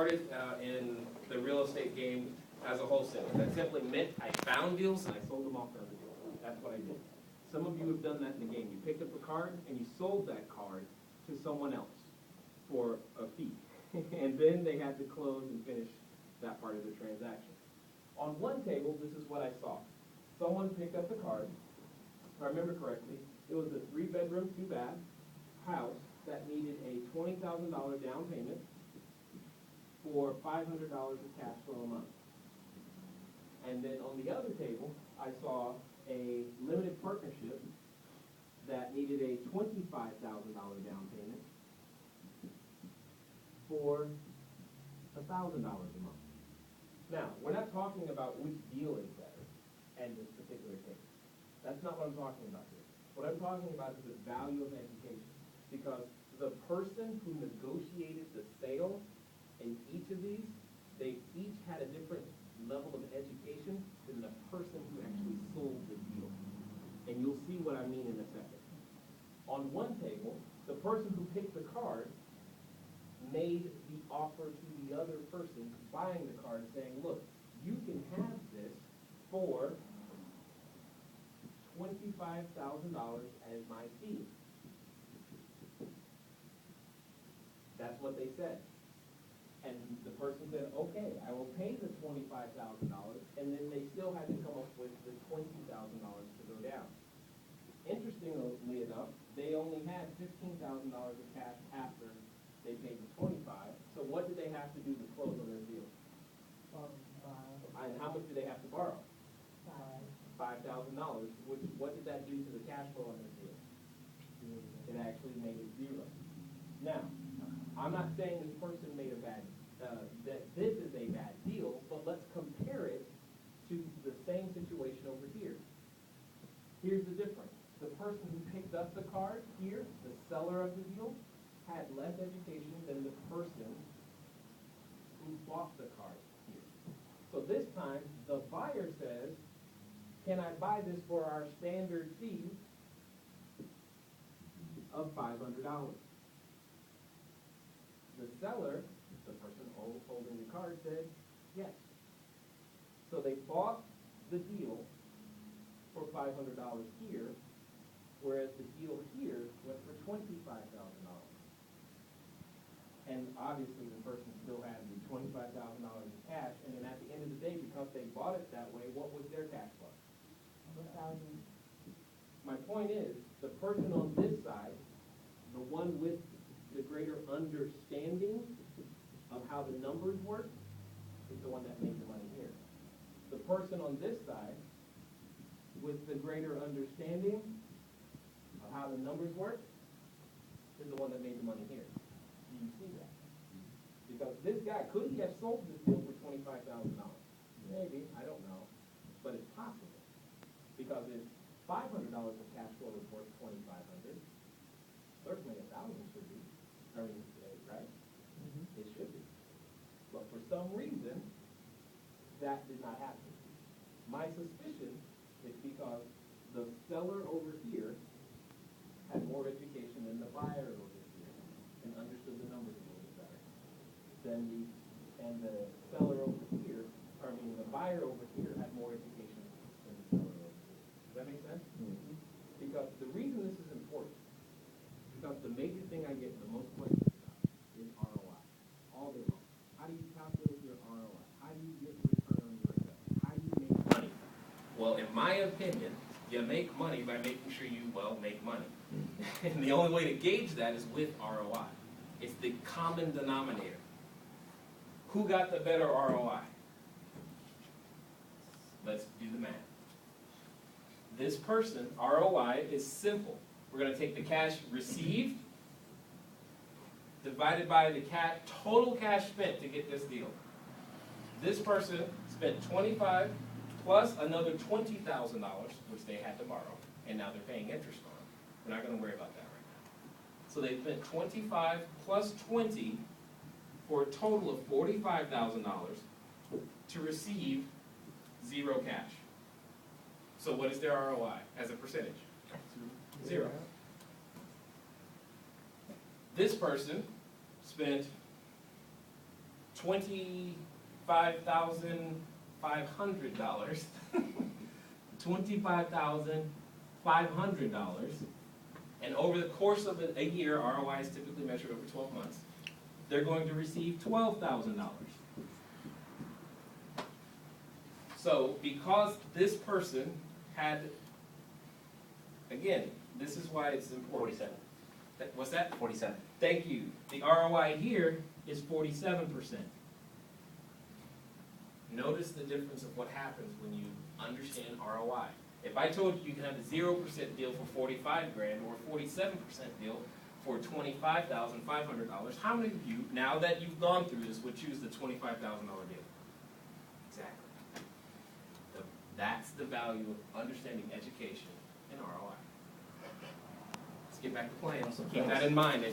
started in the real estate game as a wholesaler. That simply meant I found deals and I sold them off to other deals. That's what I did. Some of you have done that in the game. You picked up a card and you sold that card to someone else for a fee. And then they had to close and finish that part of the transaction. On one table, this is what I saw. Someone picked up the card. If I remember correctly, it was a 3-bedroom, 2-bath house that needed a $20,000 down payment for $500 of cash flow a month. And then on the other table, I saw a limited partnership that needed a $25,000 down payment for $1,000 a month. Now, we're not talking about which deal is better in this particular case. That's not what I'm talking about here. What I'm talking about is the value of education. Because the person who negotiated the sale in each of these, they each had a different level of education than the person who actually sold the deal. And you'll see what I mean in a second. On one table, the person who picked the card made the offer to the other person buying the card saying, look, you can have this for $25,000 as my fee. That's what they said. And the person said, okay, I will pay the $25,000, and then they still had to come up with the $20,000 to go down. Interestingly enough, they only had $15,000 of cash after they paid the $25,000. So what did they have to do to close on their deal? And how much did they have to borrow? $5,000. What did that do to the cash flow on their deal? It actually made it zero. Now, I'm not saying this person made a bad, that this is a bad deal, but let's compare it to the same situation over here. Here's the difference. The person who picked up the card here, the seller of the deal, had less education than the person who bought the card here. So this time, the buyer says, can I buy this for our standard fee of $500? The seller, the person holding the card, said yes. So they bought the deal for $500 here, whereas the deal here went for $25,000. And obviously the person still had the $25,000 in cash, and then at the end of the day, because they bought it that way, what was their cash flow? My point is, the person on this side, the one with the greater understanding of how the numbers work, is the one that made the money here. The person on this side, with the greater understanding of how the numbers work, is the one that made the money here. Do you see that? Because this guy, could he have sold this deal for $25,000? Maybe, I don't know, but it's possible. Because if $500 of cash flow is worth $2,500, certainly $1,000 should be. I mean, right? It should be. But for some reason, that did not happen. My suspicion is because the seller over here had more education than the buyer over here and understood the numbers a little bit better. And the seller over here, the buyer over here had more education than the seller over here. Does that make sense? Mm-hmm. Because the reason this is important, because the major thing I get the most questions about is ROI. All day long. How do you calculate your ROI? How do you get return on your investment? How do you make money? Well, in my opinion, you make money by making sure you, make money. And the only way to gauge that is with ROI. It's the common denominator. Who got the better ROI? Let's do the math. This person, ROI, is simple. We're going to take the cash received divided by the total cash spent to get this deal. This person spent $25,000 plus another $20,000, which they had to borrow, and now they're paying interest on it. We're not going to worry about that right now. So they spent $25,000 plus $20,000 for a total of $45,000 to receive zero cash. So what is their ROI as a percentage? Zero. This person spent $25,500, $25,500, and over the course of a year, ROI is typically measured over 12 months, they're going to receive $12,000. So because this person had, again, this is why it's important. 47. What's that? 47. Thank you. The ROI here is 47%. Notice the difference of what happens when you understand ROI. If I told you you can have a 0% deal for 45 grand or a 47% deal for $25,500, how many of you, now that you've gone through this, would choose the $25,000 deal? Exactly. That's the value of understanding education and ROI. Let's get back to plans. Keep that in mind.